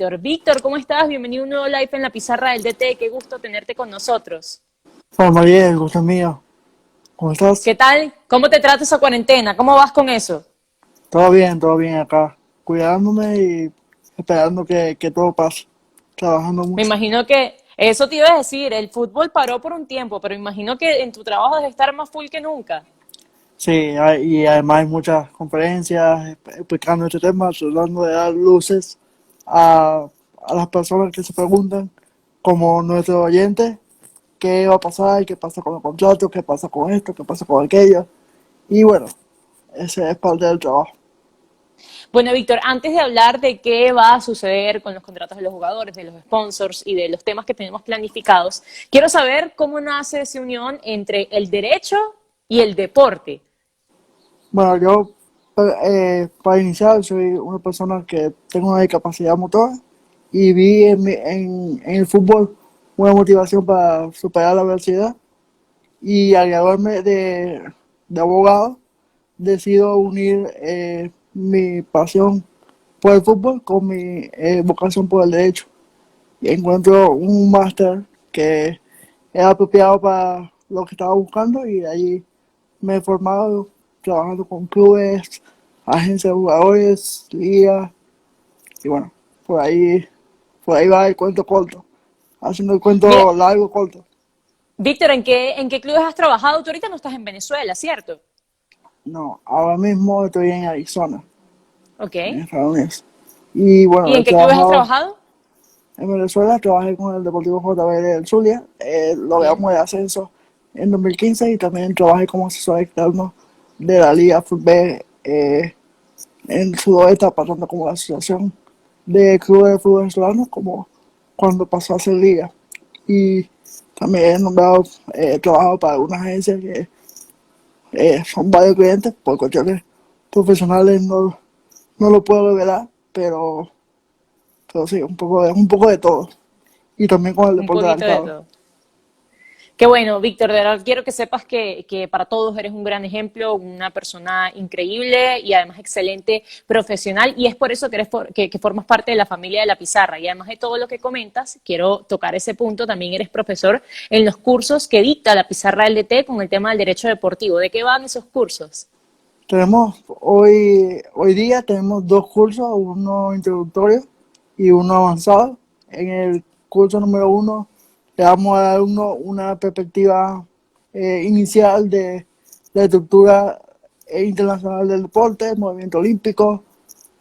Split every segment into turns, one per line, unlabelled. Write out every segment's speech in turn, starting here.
Víctor. Víctor, ¿cómo estás? Bienvenido a un nuevo live en la pizarra del DT. Qué gusto tenerte con nosotros.
Hola María, el gusto es mío. ¿Cómo estás?
¿Qué tal? ¿Cómo te trata esa cuarentena? ¿Cómo vas con eso?
Todo bien acá. Cuidándome y esperando que todo pase. Trabajando
Me
mucho.
imagino que eso te iba a decir, el fútbol paró por un tiempo, pero imagino que en tu trabajo debes estar más full que nunca.
Sí, y además hay muchas conferencias explicando este tema, tratando de dar luces a, a las personas que se preguntan, como nuestros oyentes, qué va a pasar, qué pasa con los contratos, qué pasa con esto, qué pasa con aquello. Y bueno, ese es parte del trabajo.
Bueno, Víctor, antes de hablar de qué va a suceder con los contratos de los jugadores, de los sponsors y de los temas que tenemos planificados, quiero saber cómo nace esa unión entre el derecho y el deporte.
Bueno, yo para iniciar soy una persona que tengo una discapacidad motora y vi en el fútbol una motivación para superar la adversidad y al graduarme de abogado decido unir mi pasión por el fútbol con mi vocación por el derecho y encuentro un máster que es apropiado para lo que estaba buscando y de allí me he formado trabajando con clubes, agencias de jugadores, ligas y bueno, por ahí, por ahí va el cuento corto, haciendo el
Mira,
cuento largo corto.
Víctor, ¿en qué clubes has trabajado? Tú ahorita no estás en Venezuela, ¿cierto?
No, ahora mismo estoy en Arizona,
Ok.
en Estados Unidos. Y
¿Y
bueno, he
en qué clubes has
trabajado
trabajado?
en Venezuela, trabajé con el Deportivo JB del Zulia,
Bien.
logramos el ascenso en 2015 y también trabajé como asesor externo de la Liga Fútbol en Sudoeste, pasando como la Asociación de Clubes de Fútbol Venezolanos, como cuando pasó a ser liga. Y también he nombrado, trabajado para una agencia que son varios clientes, por cuestiones profesionales no lo puedo revelar, pero sí, un poco de todo. Y también con el
Un
deporte de
poquito de
arcade.
todo. Qué bueno, Víctor, de verdad quiero que sepas que para todos eres un gran ejemplo, una persona increíble y además excelente profesional y es por eso que que formas parte de la familia de la pizarra y además de todo lo que comentas, quiero tocar ese punto, también eres profesor en los cursos que dicta la pizarra del DT con el tema del derecho deportivo. ¿De qué van esos cursos?
Hoy día tenemos dos cursos, uno introductorio y uno avanzado. En el curso número uno le vamos a dar una perspectiva inicial de la estructura internacional del deporte, el movimiento olímpico,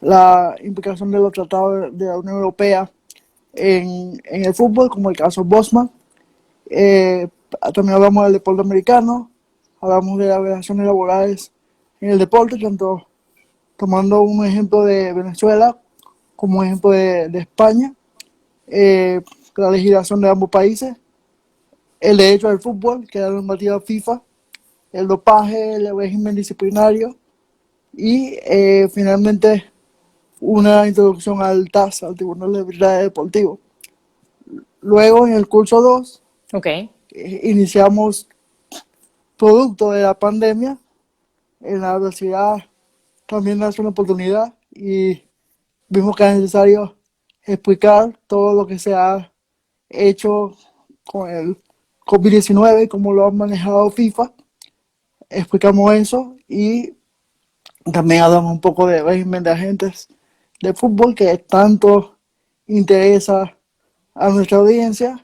la implicación de los tratados de la Unión Europea en el fútbol, como el caso Bosman. Eh, También hablamos del deporte americano, hablamos de las relaciones laborales en el deporte, tanto tomando un ejemplo de Venezuela como un ejemplo de España, eh, la legislación de ambos países, el derecho al fútbol, que es la normativa FIFA, el dopaje, el régimen disciplinario y finalmente una introducción al TAS, al Tribunal de Arbitraje Deportivo. Luego en el curso 2
Ok.
iniciamos producto de la pandemia. En la universidad también nace una oportunidad y vimos que es necesario explicar todo lo que se ha hecho con el COVID-19, cómo lo ha manejado FIFA. Explicamos eso y también hablamos un poco de régimen de agentes de fútbol que tanto interesa a nuestra audiencia.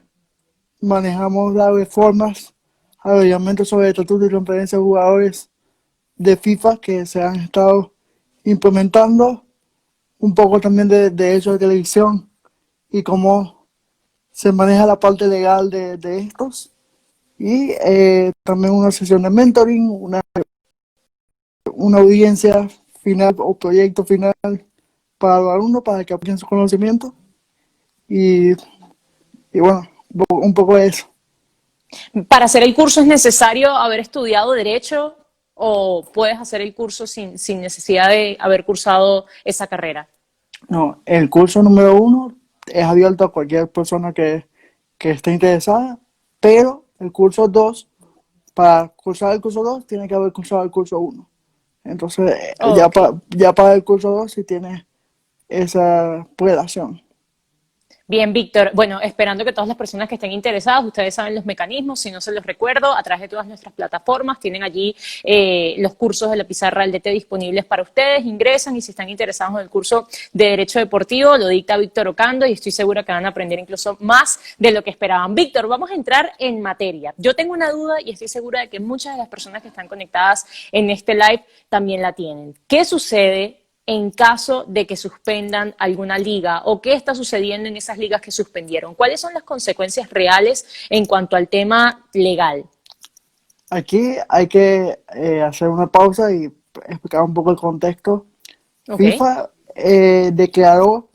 Manejamos las reformas al reglamento sobre el estatuto y transferencia de jugadores de FIFA que se han estado implementando, un poco también de derechos de televisión y cómo se maneja la parte legal de estos. Y también una sesión de mentoring, una audiencia final o proyecto final para los alumnos para que apliquen su conocimiento. Y, y bueno, un poco de eso.
¿Para hacer el curso es necesario haber estudiado derecho o puedes hacer el curso sin necesidad de haber cursado esa carrera?
No, el curso número uno es abierto a cualquier persona que esté interesada, pero el curso 2 para cursar el curso 2 tiene que haber cursado el curso uno. Entonces,
Ok.
ya para el curso 2 sí tiene esa relación.
Bien, Víctor. Bueno, esperando que todas las personas que estén interesadas, ustedes saben los mecanismos, si no se los recuerdo, a través de todas nuestras plataformas, tienen allí los cursos de la pizarra del DT disponibles para ustedes, ingresan y si están interesados en el curso de Derecho Deportivo, lo dicta Víctor Ocando y estoy segura que van a aprender incluso más de lo que esperaban. Víctor, vamos a entrar en materia. Yo tengo una duda y estoy segura de que muchas de las personas que están conectadas en este live también la tienen. ¿Qué sucede en caso de que suspendan alguna liga o qué está sucediendo en esas ligas que suspendieron? ¿Cuáles son las consecuencias reales en cuanto al tema legal?
Aquí hay que hacer una pausa y explicar un poco el contexto.
¿Ok?
FIFA declaró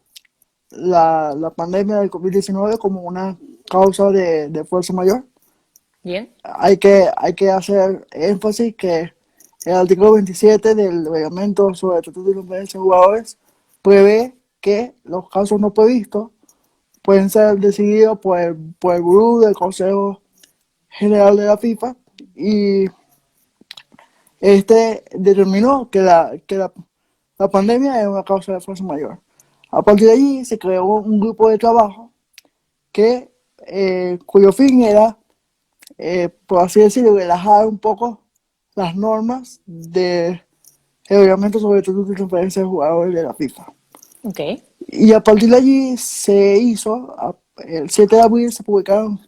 la pandemia del COVID-19 como una causa de fuerza mayor.
Bien.
Hay que hacer énfasis que el artículo 27 del reglamento sobre el estatuto de los derechos de jugadores prevé que los casos no previstos pueden ser decididos por el gurú del Consejo General de la FIFA y este determinó que la pandemia es una causa de fuerza mayor. A partir de allí se creó un grupo de trabajo cuyo fin era, por así decirlo, relajar un poco las normas del reglamento sobre el estatuto de transferencia de jugadores de la FIFA.
Ok.
Y a partir de allí el 7 de abril se publicaron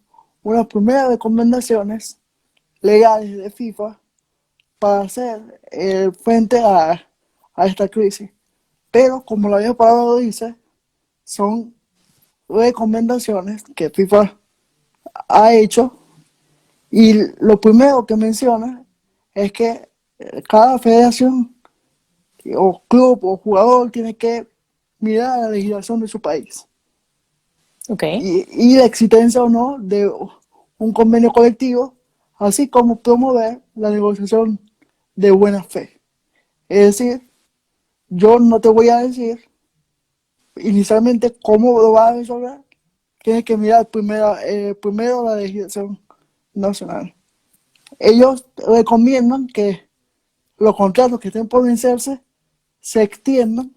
unas primeras recomendaciones legales de FIFA para hacer frente a esta crisis. Pero como la misma palabra lo dice, son recomendaciones que FIFA ha hecho y lo primero que menciona es que cada federación o club o jugador tiene que mirar la legislación de su país
Ok.
y la existencia o no de un convenio colectivo, así como promover la negociación de buena fe. Es decir, yo no te voy a decir inicialmente cómo lo vas a resolver, tienes que mirar primero la legislación nacional. Ellos recomiendan que los contratos que estén por vencerse se extiendan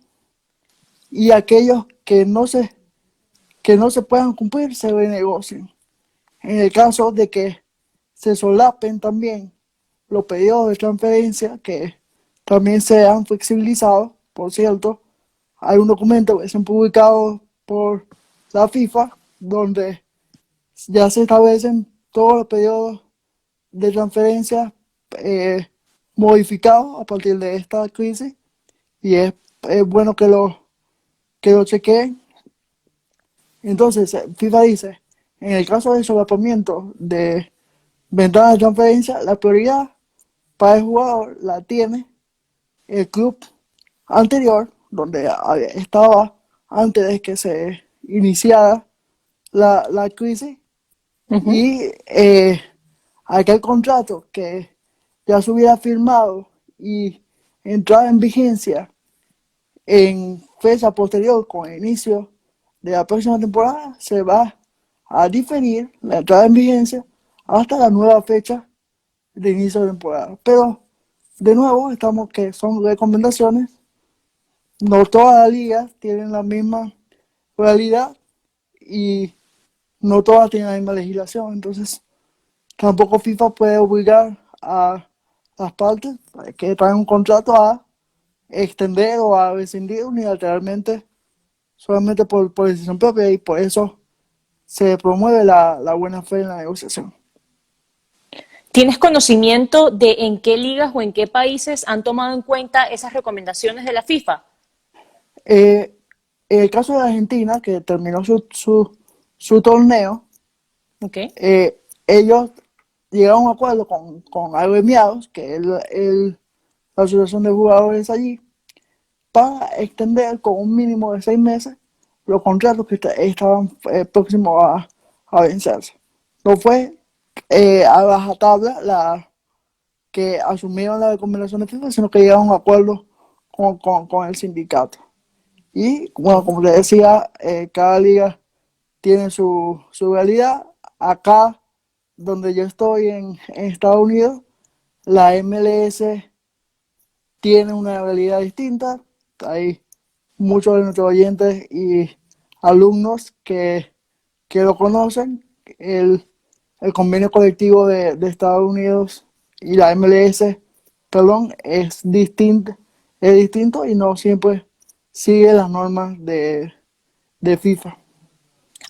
y aquellos que no se puedan cumplir se renegocien. En el caso de que se solapen también los periodos de transferencia, que también se han flexibilizado, por cierto, hay un documento que se han publicado por la FIFA donde ya se establecen todos los periodos de transferencia eh, modificados a partir de esta crisis y es bueno que lo chequeen. Entonces, FIFA dice, en el caso de solapamiento de ventanas de transferencia, la prioridad para el jugador la tiene el club anterior, donde estaba antes de que se iniciara la crisis,
Ujú.
y aquel contrato que ya se hubiera firmado y entraba en vigencia en fecha posterior con el inicio de la próxima temporada, se va a diferir la entrada en vigencia hasta la nueva fecha de inicio de temporada. Pero, de nuevo, estamos que son recomendaciones, no todas las ligas tienen la misma realidad y no todas tienen la misma legislación, entonces tampoco FIFA puede obligar a las partes que traen un contrato a extender o a rescindir unilateralmente solamente por decisión propia y por eso se promueve la buena fe en la negociación.
¿Tienes conocimiento de en qué ligas o en qué países han tomado en cuenta esas recomendaciones de la FIFA?
En el caso de Argentina, que terminó su torneo,
Ok.
ellos llegaron a un acuerdo con agremiados, que es la asociación de jugadores allí, para extender con un mínimo de 6 meses los contratos que estaban próximos a vencerse. No fue a rajatabla que asumieron la recomendación de FIFA, sino que llegaron a un acuerdo con el sindicato. Y bueno, como te decía, cada liga tiene su realidad. Acá, donde yo estoy en Estados Unidos, la MLS tiene una realidad distinta. Hay muchos de nuestros oyentes y alumnos que lo conocen, el convenio colectivo de Estados Unidos y la MLS, perdón, es distinto y no siempre sigue las normas de FIFA.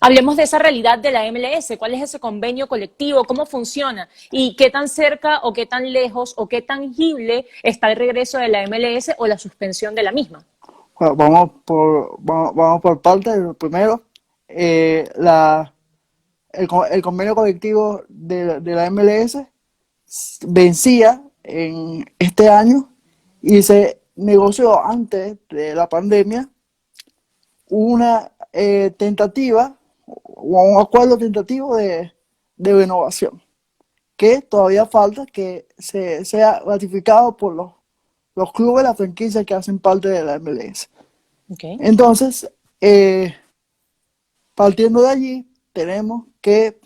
Hablemos de esa realidad de la MLS. ¿Cuál es ese convenio colectivo? ¿Cómo funciona? ¿Y qué tan cerca o qué tan lejos o qué tangible está el regreso de la MLS o la suspensión de la misma?
Bueno, vamos por partes. Primero, el convenio colectivo de la MLS vencía en este año y se negoció antes de la pandemia una tentativa o un acuerdo tentativo de renovación, que todavía falta que sea ratificado por los clubes, las franquicias que hacen parte de la MLS.
Okay.
Entonces, partiendo de allí, tenemos que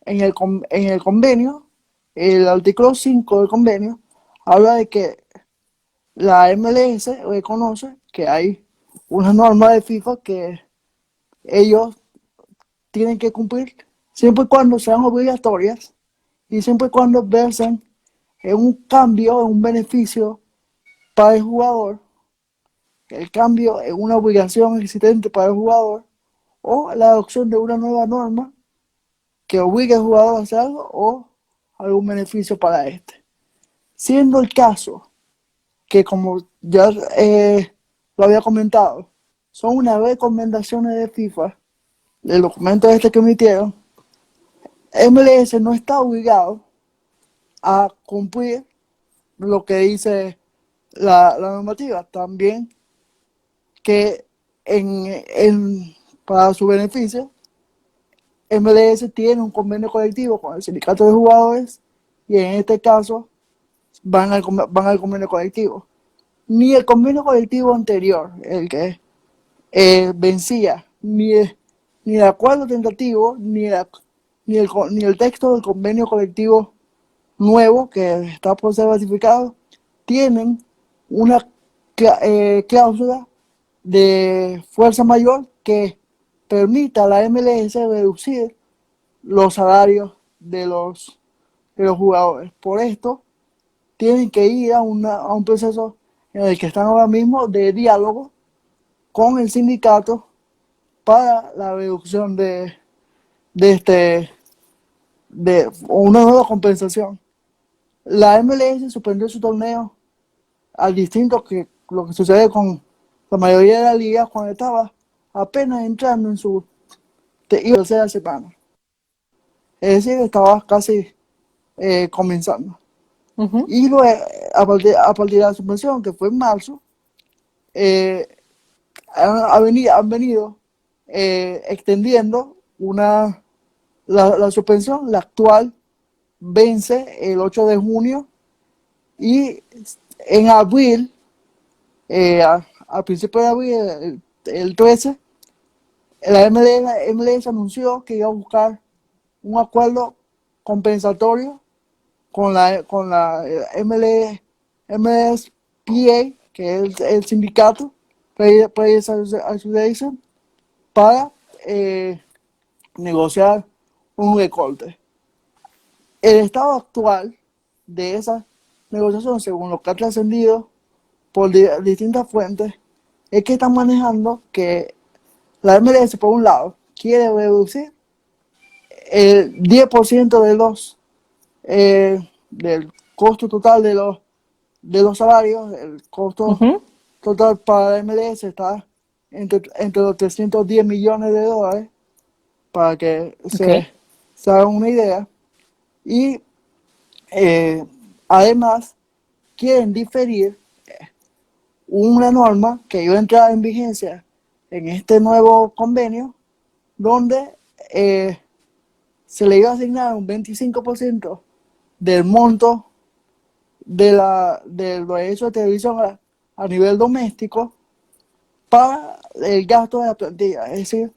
en el convenio, el artículo 5 del convenio, habla de que la MLS reconoce que hay una norma de FIFA que ellos tienen que cumplir siempre y cuando sean obligatorias y siempre y cuando versen en un cambio, en un beneficio para el jugador, el cambio es una obligación existente para el jugador o la adopción de una nueva norma que obligue al jugador a hacer algo o algún beneficio para este. Siendo el caso que, como ya lo había comentado, son unas recomendaciones de FIFA, del documento este que emitieron, MLS no está obligado a cumplir lo que dice la normativa. También que para su beneficio, MLS tiene un convenio colectivo con el sindicato de jugadores y en este caso van al convenio colectivo. Ni el convenio colectivo anterior, el que vencía, ni el acuerdo tentativo, ni el texto del convenio colectivo nuevo que está por ser ratificado, tienen una cláusula de fuerza mayor que permita a la MLS reducir los salarios de los jugadores. Por esto, tienen que ir a un proceso en el que están ahora mismo de diálogo con el sindicato para la reducción de una nueva compensación. La MLS suspendió su torneo al distinto que lo que sucede con la mayoría de las ligas cuando estaba apenas entrando en su tercera semana. Es decir, estaba casi comenzando.
Uh-huh.
Y luego, a partir de la suspensión, que fue en marzo, eh, han venido extendiendo la suspensión. La actual vence el 8 de junio y en abril, a principios de abril, el 13, la MLS anunció que iba a buscar un acuerdo compensatorio con la MLSPA, que es el sindicato, Players Association, para negociar un recorte. El estado actual de esa negociación, según lo que ha trascendido por distintas fuentes, es que están manejando que la MLS, por un lado, quiere reducir el 10% del costo total de los salarios. El costo
Uh-huh.
total para la MLS está entre los 310 millones de dólares, para que
Okay.
se hagan una idea. Y además quieren diferir una norma que iba a entrar en vigencia en este nuevo convenio, donde se le iba a asignar un 25% del monto del derecho de televisión a nivel doméstico para el gasto de la plantilla. Es decir,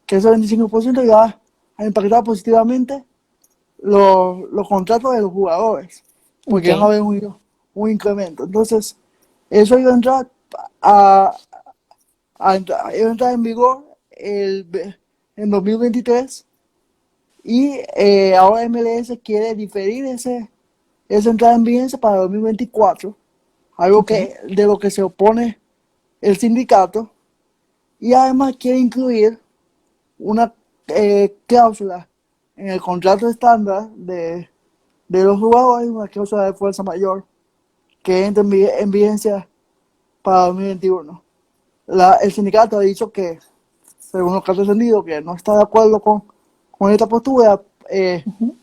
que ese 25% iba a impactar positivamente los contratos de los jugadores, porque iban a
Okay.
haber un incremento. Entonces, eso iba a entrar a, iba a entrar en vigor en 2023 y ahora MLS quiere diferir esa entrada en vigencia para 2024, algo
Ok.
de lo que se opone el sindicato, y además quiere incluir una cláusula en el contrato estándar de los jugadores, una cláusula de fuerza mayor que entra en vigencia para 2021. El sindicato ha dicho que, según lo que ha trascendido, que no está de acuerdo con esta postura,
Ujú.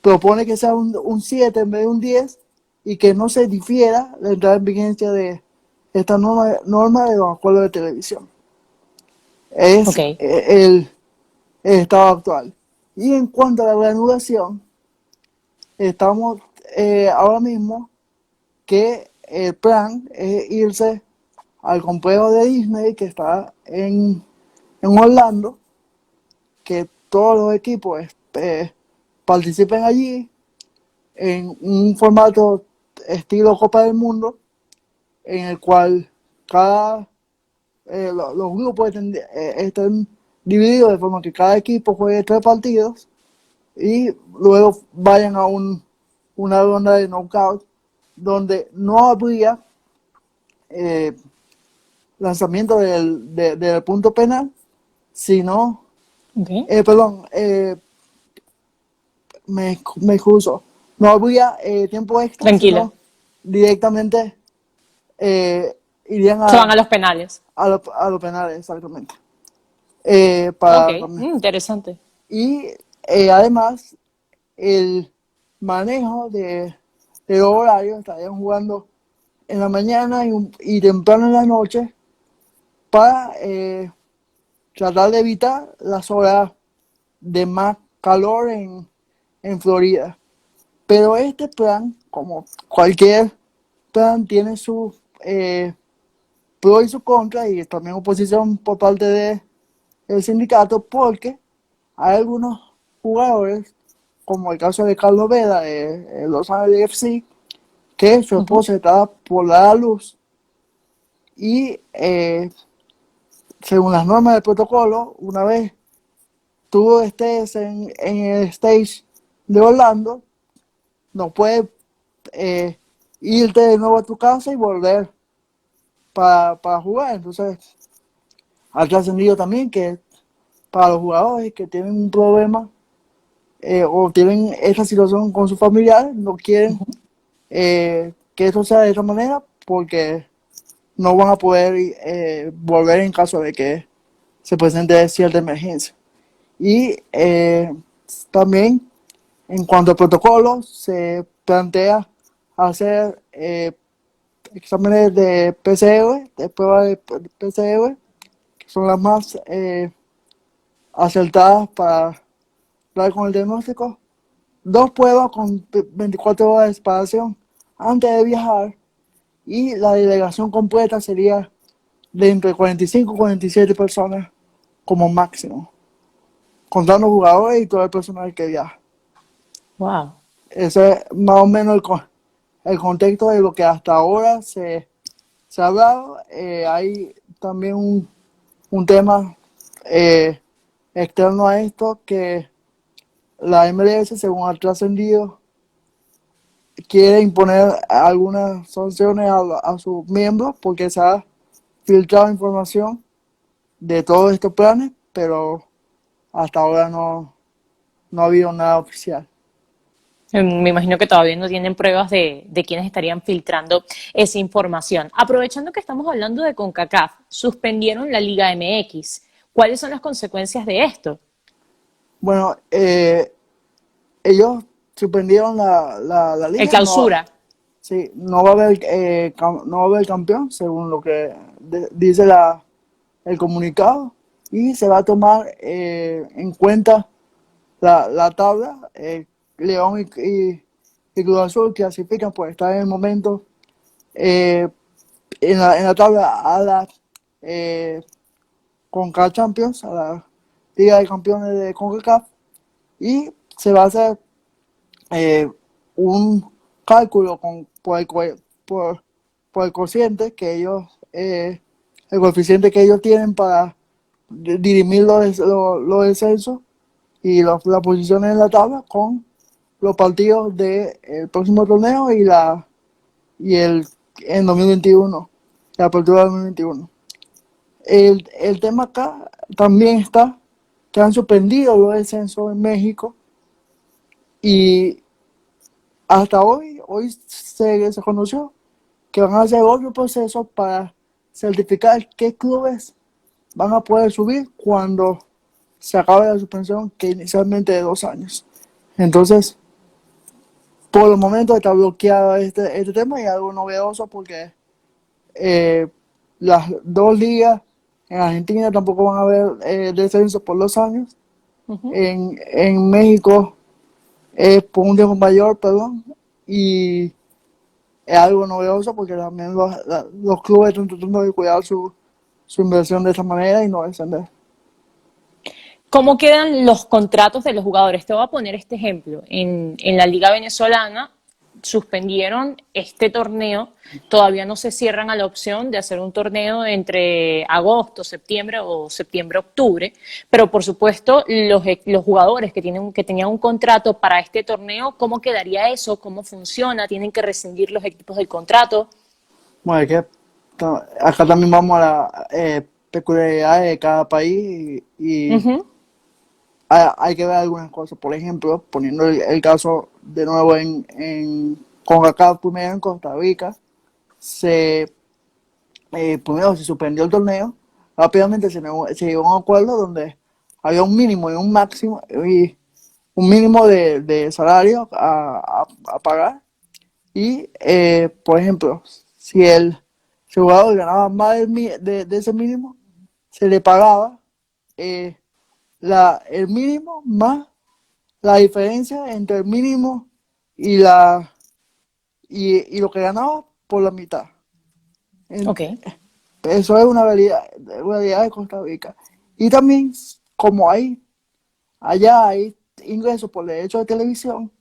propone que sea un 7 en vez de un 10 y que no se difiera la entrada en vigencia de esta norma de los acuerdos de televisión. Es
Ok.
el estado actual. Y en cuanto a la reanudación, estamos ahora mismo que el plan es irse al complejo de Disney que está en Orlando, que todos los equipos participen allí en un formato estilo Copa del Mundo, en el cual los grupos estén divididos de forma que cada equipo juegue 3 partidos y luego vayan a una ronda de knockout donde no habría eh, lanzamiento del punto penal, sino,
Ok.
perdón, me excuso, no habría tiempo extra,
Tranquila.
sino directamente irían
Se van a los penales.
a los penales, exactamente.
Ok.
Para,
Interesante.
y además, el manejo de los horarios, estarían jugando en la mañana y temprano en la noche para tratar de evitar las horas de más calor en Florida. Pero este plan, como cualquier plan, tiene su pro y su contra y también oposición por parte del sindicato, porque hay algunos jugadores, como el caso de Carlos Vela de Los Ángeles FC, que su
Ujú.
esposa estaba por la luz y según las normas del protocolo, una vez tú estés en el stage de Orlando, no puedes eh, irte de nuevo a tu casa y volver para jugar. Entonces, ha trascendido también que para los jugadores que tienen un problema o tienen esta situación con sus familiares, no quieren que eso sea de esa manera porque no van a poder volver en caso de que se presente cierta emergencia. Y también, en cuanto al protocolo, se plantea hacer exámenes de PCR, de prueba de PCR, que son las más acertadas para dar con el diagnóstico. 2 pruebas con 24 horas de separación antes de viajar y la delegación completa sería de entre 45 y 47 personas como máximo, contando jugadores y todo el personal que viaja.
Wow.
Ese es más o menos el contexto de lo que hasta ahora se ha hablado. Hay también un tema eh, externo a esto que la MLS, según ha trascendido, quiere imponer algunas sanciones a sus miembros porque se ha filtrado información de todos estos planes, pero hasta ahora no ha habido nada oficial.
Me imagino que todavía no tienen pruebas de quiénes estarían filtrando esa información. Aprovechando que estamos hablando de CONCACAF, suspendieron la Liga MX. ¿Cuáles son las consecuencias de esto?
Bueno, ellos suspendieron la
El
liga, no,
clausura.
sí, no va a haber campeón, según lo que dice el comunicado, y se va a tomar en cuenta la tabla. León y Cruz Azul clasifican por estar en el momento eh, en la tabla a la CONCACAF Champions, a la Liga de Campeones de CONCACAF, y se va a hacer eh, un cálculo por el cociente que ellos, el coeficiente que ellos tienen para dirimir los descensos y las posiciones en la tabla con los partidos del próximo torneo y en 2021, la apertura de 2021. El tema acá también está que han suspendido los descensos en México y hasta hoy se conoció que van a hacer otro proceso para certificar qué clubes van a poder subir cuando se acabe la suspensión, que inicialmente de 2 años. Entonces, por el momento está bloqueado este tema y algo novedoso porque eh, las dos ligas en Argentina tampoco van a haber descenso por 2 años.
Ujú.
En México es por un tiempo mayor, perdón, y es algo novedoso porque también los clubes están tratando de cuidar su inversión de esta manera y no descender.
¿Cómo quedan los contratos de los jugadores? Te voy a poner este ejemplo. En la Liga Venezolana suspendieron este torneo, todavía no se cierran a la opción de hacer un torneo entre agosto, septiembre o septiembre-octubre, pero por supuesto los jugadores que tenían un contrato para este torneo, ¿cómo quedaría eso? ¿Cómo funciona? ¿Tienen que rescindir los equipos del contrato?
Bueno, es que acá también vamos a la peculiaridad de cada país y
Ujú.
hay que ver algunas cosas. Por ejemplo, poniendo el caso de nuevo en CONCACAF primero en Costa Rica, primero se suspendió el torneo, rápidamente se llegó a un acuerdo donde había un mínimo y un máximo y un mínimo de salario a pagar y, por ejemplo, si el jugador ganaba más de ese mínimo, se le pagaba eh, el mínimo más la diferencia entre el mínimo y, y lo que ganaba por la mitad. En-
Ok.
Eso es realidad de Costa Rica. Y también, como allá hay ingresos por derechos de televisión,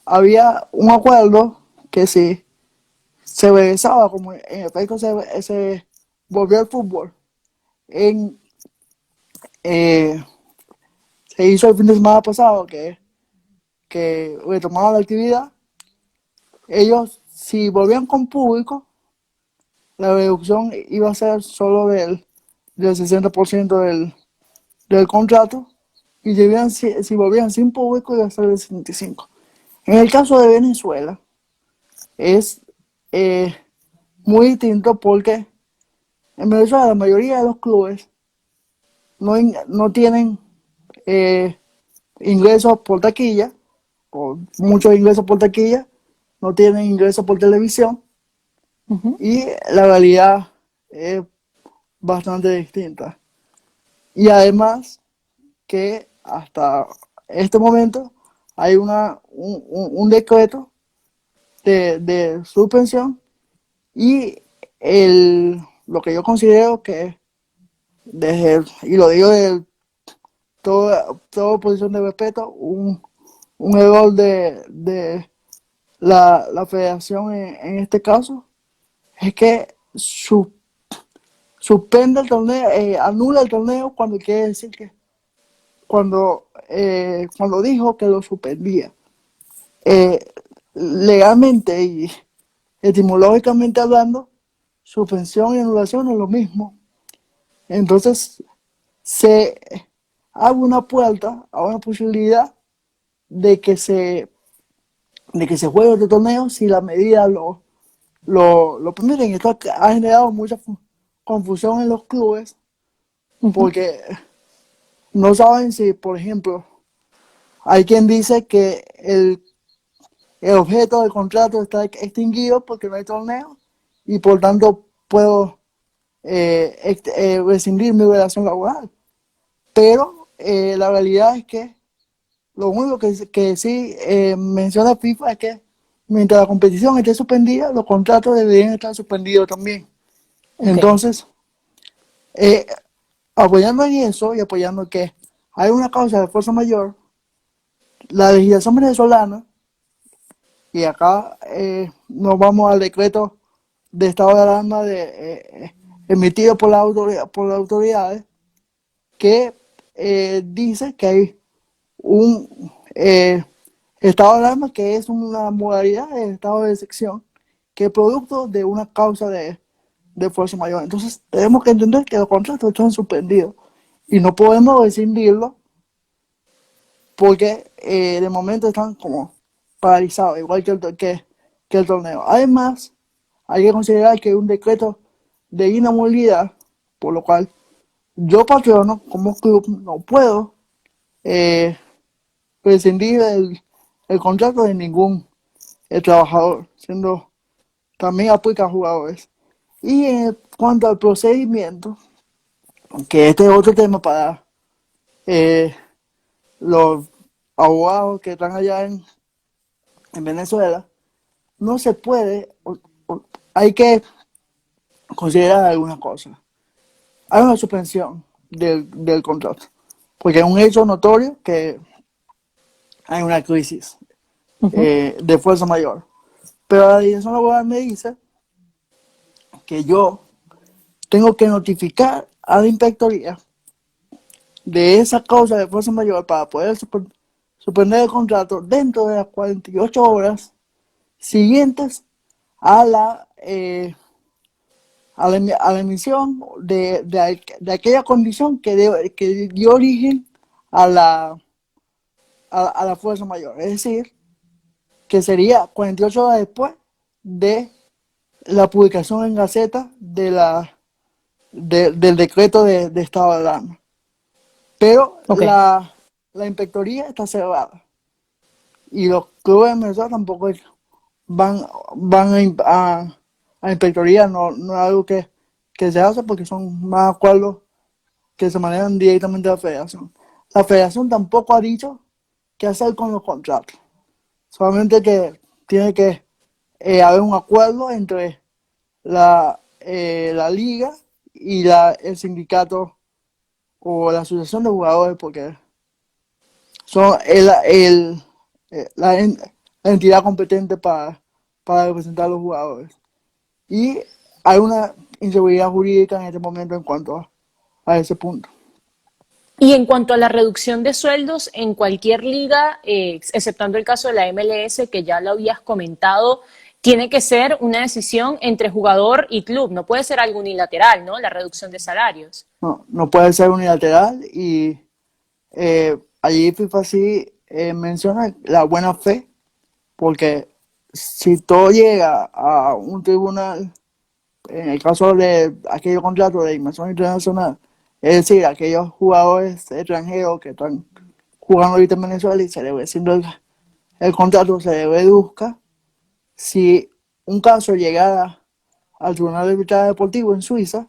había un acuerdo que si se regresaba, como en efecto se volvió el fútbol, en, eh, se hizo el fin de semana pasado que retomaron la actividad, ellos, si volvían con público, la reducción iba a ser solo del 60% del contrato y si volvían sin público iba a ser del 75%. En el caso de Venezuela es eh, muy distinto porque en Venezuela la mayoría de los clubes no tienen eh, ingresos por taquilla, o muchos ingresos por taquilla, no tienen ingresos por televisión
Ujú.
y la realidad es bastante distinta. Y además que hasta este momento hay un decreto de suspensión y lo que yo considero que y lo digo de toda posición de respeto, un error de la federación en este caso, es que suspende el torneo, anula el torneo cuando quiere decir que cuando dijo que lo suspendía. Eh, Legalmente y etimológicamente hablando, suspensión y anulación es lo mismo. Entonces, se abre una puerta a una posibilidad de que se juegue otro torneo si la medida lo permiten. Esto ha generado mucha confusión en los clubes
Ujú.
porque no saben si, por ejemplo, hay quien dice que el objeto del contrato está extinguido porque no hay torneo y por tanto puedo rescindir mi relación laboral. Pero la realidad es que lo único que sí menciona FIFA es que mientras la competición esté suspendida, los contratos deberían estar suspendidos también.
Ok.
Entonces, eh, apoyando en eso y apoyando que hay una causa de fuerza mayor, la legislación venezolana, y acá nos vamos al decreto de estado de alarma emitido por las autoridades, que dice que hay un estado de alarma, que es una modalidad de estado de excepción, que es producto de una causa de fuerza mayor. Entonces tenemos que entender que los contratos están suspendidos y no podemos rescindirlos porque de momento están como paralizados, igual que el torneo. Además, hay que considerar que hay un decreto de inamovilidad, por lo cual yo, patrono, como club, no puedo eh, prescindir el contrato de ningún trabajador, siendo también aplica a jugadores. Y en cuanto al procedimiento, que este es otro tema para eh, los abogados que están allá en Venezuela, no se puede, hay que considerar algunas cosas. Hay una suspensión del contrato, porque es un hecho notorio que hay una crisis de fuerza mayor. Pero la dirección laboral me dice que yo tengo que notificar a la inspectoría de esa causa de fuerza mayor para poder suspender el contrato dentro de las 48 horas siguientes a a la emisión de aquella condición que dio origen a a la fuerza mayor. Es decir, que sería 48 horas después de la publicación en Gaceta del decreto de estado de alarma. Pero
Ok.
la inspectoría está cerrada y los clubes de Venezuela tampoco van, van a inspectoría, no es algo que se hace porque son más acuerdos que se manejan directamente de la federación. La federación tampoco ha dicho qué hacer con los contratos, solamente que tiene que haber un acuerdo entre la liga y el sindicato o la asociación de jugadores, porque son la, la entidad competente para representar a los jugadores. Y hay una inseguridad jurídica en este momento en cuanto a ese punto.
Y en cuanto a la reducción de sueldos en cualquier liga, exceptando el caso de la MLS, que ya lo habías comentado, tiene que ser una decisión entre jugador y club, no puede ser algo unilateral, ¿no? La reducción de salarios.
No puede ser unilateral y allí FIFA sí menciona la buena fe, porque si todo llega a un tribunal, en el caso de aquellos contratos de inversión internacional, es decir, aquellos jugadores extranjeros que están jugando ahorita en Venezuela y se le ve siendo el contrato se le reduzca, si un caso llegara al Tribunal de Arbitraje Deportivo en Suiza,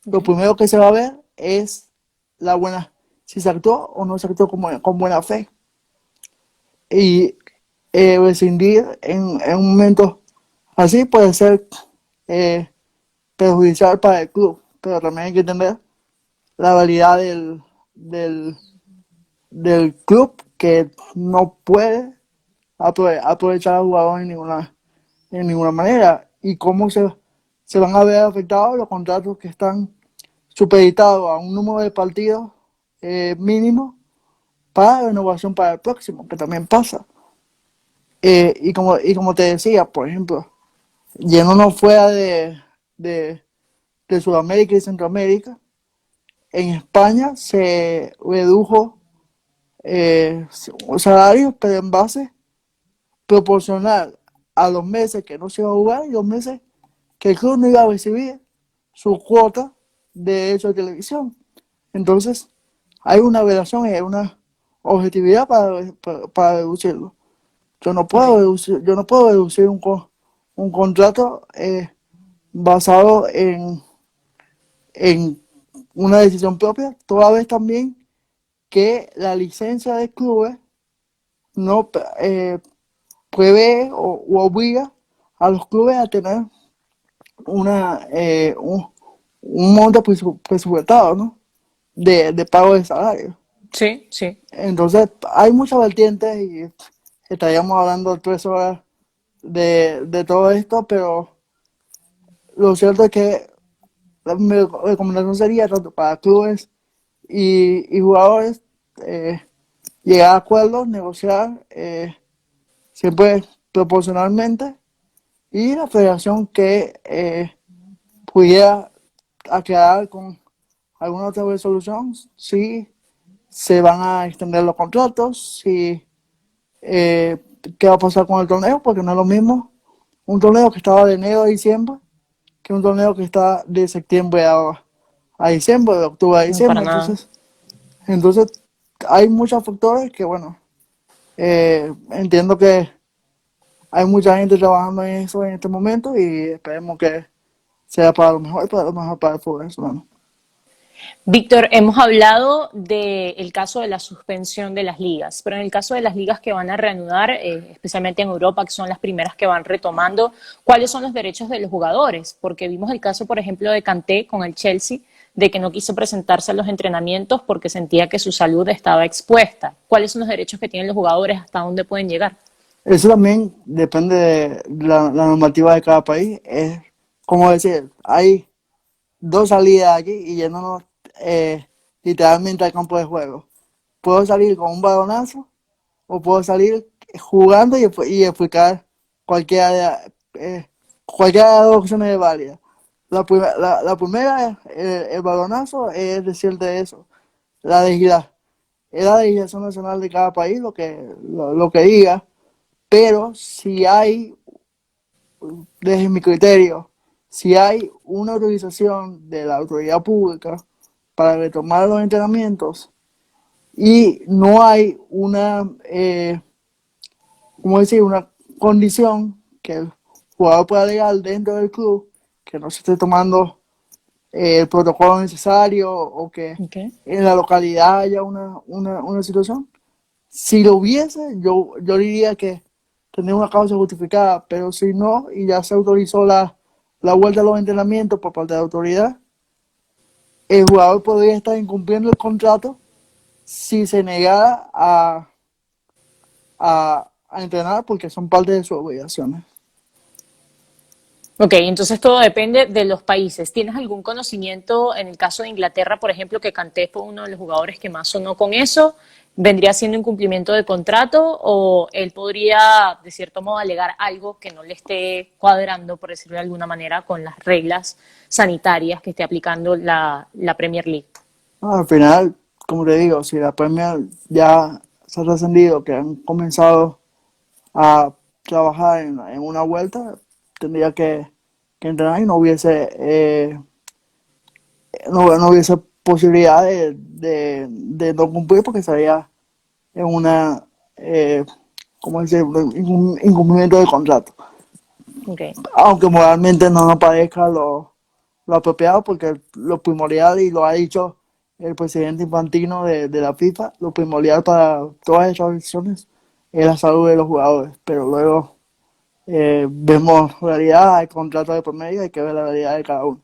lo
Okay.
primero que se va a ver es la buena, si se actuó o no se actuó con buena fe. Y rescindir en un momento así puede ser eh, perjudicial para el club, pero también hay que entender la validad del club, que no puede aprovechar al jugador en ninguna manera, y cómo se van a ver afectados los contratos que están supeditados a un número de partidos mínimo para renovación para el próximo, que también pasa. Y como te decía, por ejemplo, yéndonos fuera de, de Sudamérica y Centroamérica, en España se redujo salarios, pero en base proporcional a los meses que no se iba a jugar y los meses que el club no iba a recibir su cuota de derecho de televisión. Entonces, hay una relación y hay una objetividad para reducirlo.
Okay.
Yo no puedo reducir un contrato basado en una decisión propia, toda vez también que la licencia de clubes no prevé o obliga a los clubes a tener una, un monto presupuestado, ¿no? De pago de salario.
Sí, sí.
Entonces, hay muchas vertientes y estaríamos hablando 3 horas de todo esto, pero lo cierto es que mi recomendación sería tanto para clubes y jugadores, llegar a acuerdos, negociar, siempre proporcionalmente, y la federación que pudiera aclarar con alguna otra resolución si se van a extender los contratos, si qué va a pasar con el torneo, porque no es lo mismo un torneo que estaba de enero a diciembre que un torneo que está de septiembre a diciembre, de octubre a
No, para
diciembre.
nada.
Entonces hay muchos factores que, bueno, entiendo que hay mucha gente trabajando en eso en este momento y esperemos que sea para lo mejor, para lo mejor para el fútbol venezolano.
Víctor, hemos hablado del caso de la suspensión de las ligas, pero en el caso de las ligas que van a reanudar, especialmente en Europa, que son las primeras que van retomando, ¿cuáles son los derechos de los jugadores? Porque vimos el caso, por ejemplo, de Kanté con el Chelsea, de que no quiso presentarse a los entrenamientos porque sentía que su salud estaba expuesta. ¿Cuáles son los derechos que tienen los jugadores? ¿Hasta dónde pueden llegar?
Eso también depende de la normativa de cada país. Es como decir, hay dos salidas aquí y yéndonos literalmente al campo de juego. Puedo salir con un balonazo o puedo salir jugando y explicar cualquiera cualquiera de las dos opciones es válida. La primera, el balonazo, es decirte eso. La legislación, es la legislación nacional de cada país lo que diga, pero si hay, desde mi criterio, si hay una autorización de la autoridad pública para retomar los entrenamientos y no hay ¿cómo decir? Una condición que el jugador pueda alegar dentro del club, que no se esté tomando el protocolo necesario o que
Okay.
en la localidad haya una situación. Si lo hubiese, yo diría que tendría una causa justificada, pero si no, y ya se autorizó la vuelta a los entrenamientos por parte de la autoridad, el jugador podría estar incumpliendo el contrato si se negara a entrenar porque son parte de sus obligaciones.
Ok, entonces todo depende de los países. ¿Tienes algún conocimiento en el caso de Inglaterra, por ejemplo, que Kanté fue uno de los jugadores que más sonó con eso? ¿Vendría siendo incumplimiento de contrato o él podría, de cierto modo, alegar algo que no le esté cuadrando, por decirlo de alguna manera, con las reglas sanitarias que esté aplicando la Premier League?
No, al final, como te digo, si la Premier ya se ha trascendido, que han comenzado a trabajar en una vuelta, tendría que entrenar y no hubiese posibilidad de no cumplir porque estaría en ¿cómo decir? Un incumplimiento de contrato.
Okay.
Aunque moralmente no nos parezca lo apropiado, porque lo primordial, y lo ha dicho el presidente Infantino de la FIFA, lo primordial para todas estas organizaciones es la salud de los jugadores, pero luego vemos realidad, hay contratos de por medio, hay que ver la realidad de cada uno.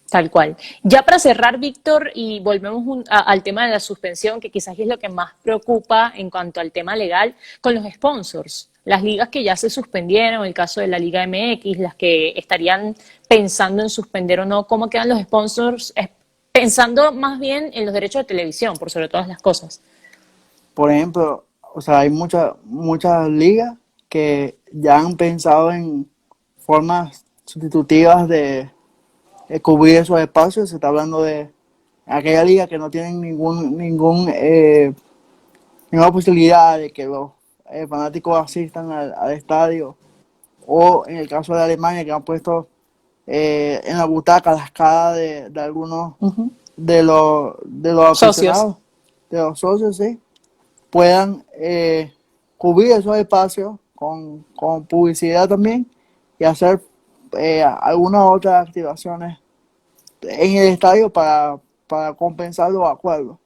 Tal cual. Ya para cerrar, Víctor, y volvemos al tema de la suspensión, que quizás es lo que más preocupa en cuanto al tema legal, con los sponsors. Las ligas que ya se suspendieron, el caso de la Liga MX, las que estarían pensando en suspender o no, ¿cómo quedan los sponsors? Pensando más bien en los derechos de televisión, por sobre todas las cosas.
Por ejemplo, o sea, hay muchas ligas que ya han pensado en formas sustitutivas de cubrir esos espacios. Se está hablando de aquella liga que no tienen ninguna posibilidad de que los fanáticos asistan al estadio, o en el caso de Alemania, que han puesto en la butaca las caras de algunos
Ujú.
de los
Socios.
aficionados, de los socios, sí, puedan cubrir esos espacios con publicidad también y hacer algunas otras activaciones en el estadio para compensar los acuerdos.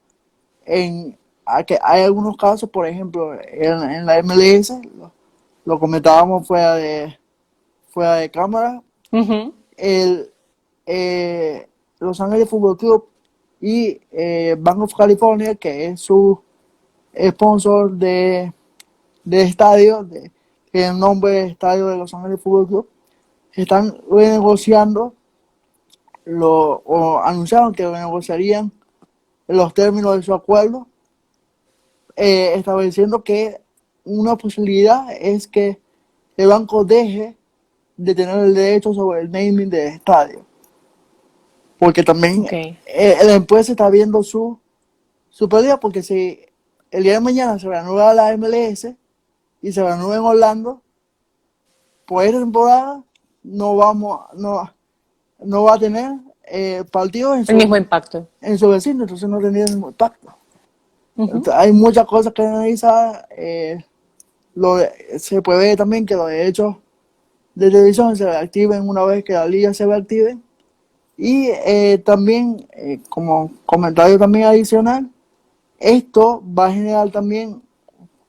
Hay algunos casos, por ejemplo, en la MLS, lo comentábamos fuera de cámara,
Ujú.
el Los Ángeles Fútbol Club y Bank of California, que es su sponsor de estadio, que el nombre de estadio de Los Ángeles Fútbol Club, están renegociando o anunciaron que renegociarían los términos de su acuerdo, estableciendo que una posibilidad es que el banco deje de tener el derecho sobre el naming del estadio, porque también
Ok.
la empresa está viendo su pérdida, porque si el día de mañana se reanuda la MLS y se reanuda en Orlando, por esta temporada no va a tener partidos
El mismo impacto.
en su vecino, entonces no tendría el mismo impacto.
Ujú.
Hay muchas cosas que analizar. Se prevé también que los derechos de televisión se reactiven una vez que la liga se reactive. Y también, como comentario también adicional, esto va a generar también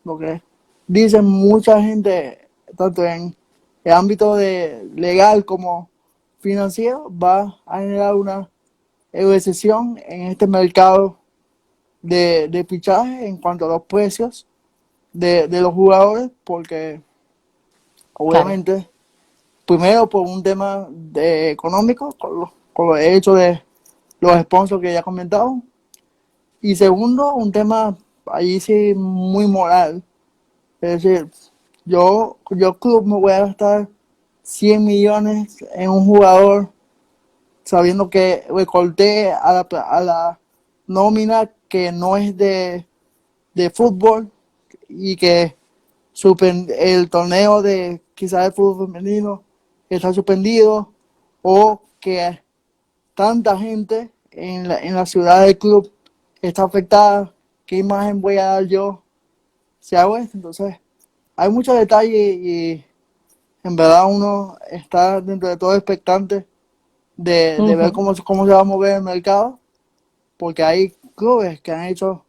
lo que dicen mucha gente, tanto en el ámbito legal como financiero, va a generar una recesión en este mercado de fichaje en cuanto a los precios de los jugadores, porque
Claro.
obviamente, primero por un tema económico, con los derechos de los sponsors que ya he comentado, y segundo, un tema allí sí muy moral. Es decir, yo club me voy a gastar 100 millones en un jugador sabiendo que recorté a la nómina que no es de fútbol y que el torneo de quizás el fútbol femenino está suspendido, o que tanta gente en la ciudad del club está afectada. ¿Qué imagen voy a dar yo si hago esto? Entonces, hay muchos detalles y en verdad uno está dentro de todo expectante de ver
Ujú.
cómo se va a mover el mercado, porque hay clubes que han hecho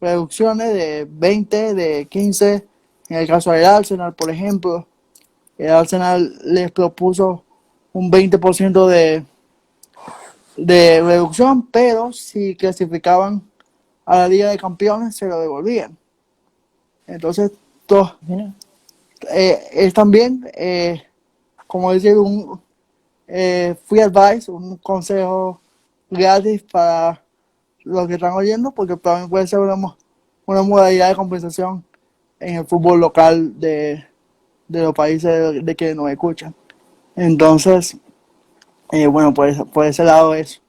reducciones de 20, de 15. En el caso del Arsenal, por ejemplo, el Arsenal les propuso un 20% de reducción, pero si clasificaban a la Liga de Campeones se lo devolvían. Entonces, to-
Mira.
es también, como decir, un free advice, un consejo gratis para los que están oyendo, porque también puede ser una modalidad de compensación en el fútbol local de los países de que nos escuchan. Entonces, bueno, por ese lado eso.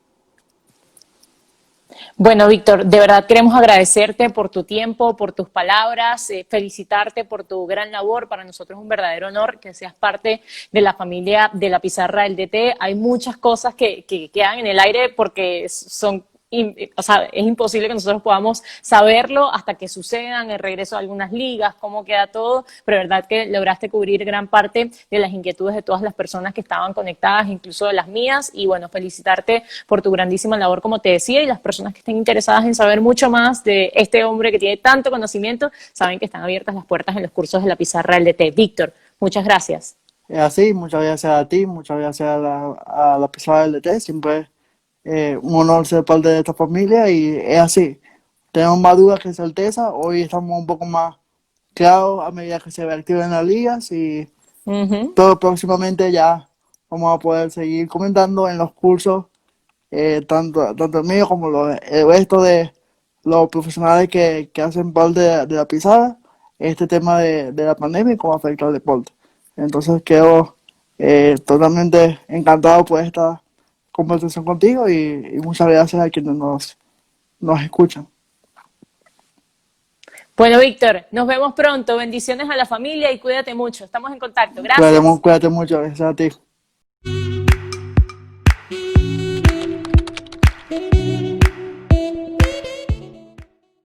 Bueno, Víctor, de verdad queremos agradecerte por tu tiempo, por tus palabras, felicitarte por tu gran labor. Para nosotros es un verdadero honor que seas parte de la familia de la Pizarra del DT. Hay muchas cosas que quedan en el aire porque son o sea, es imposible que nosotros podamos saberlo hasta que sucedan el regreso de algunas ligas, cómo queda todo, pero verdad que lograste cubrir gran parte de las inquietudes de todas las personas que estaban conectadas, incluso de las mías, y bueno, felicitarte por tu grandísima labor, como te decía, y las personas que estén interesadas en saber mucho más de este hombre que tiene tanto conocimiento, saben que están abiertas las puertas en los cursos de la Pizarra del DT. Víctor, muchas gracias.
Es así, muchas gracias a ti, muchas gracias a la pesada del DT, siempre un honor ser parte de esta familia y es así. Tenemos más dudas que certeza, hoy estamos un poco más claros a medida que se reactiven las ligas y
Uh -huh.
todo próximamente ya vamos a poder seguir comentando en los cursos, tanto el mío como el resto de los profesionales que hacen parte de la pisada, este tema de la pandemia y cómo afecta al deporte. Entonces quedo totalmente encantado por esta conversación contigo y muchas gracias a quienes nos escuchan.
Bueno, Víctor, nos vemos pronto. Bendiciones a la familia y cuídate mucho. Estamos en contacto. Gracias.
Cuídate mucho, gracias a ti.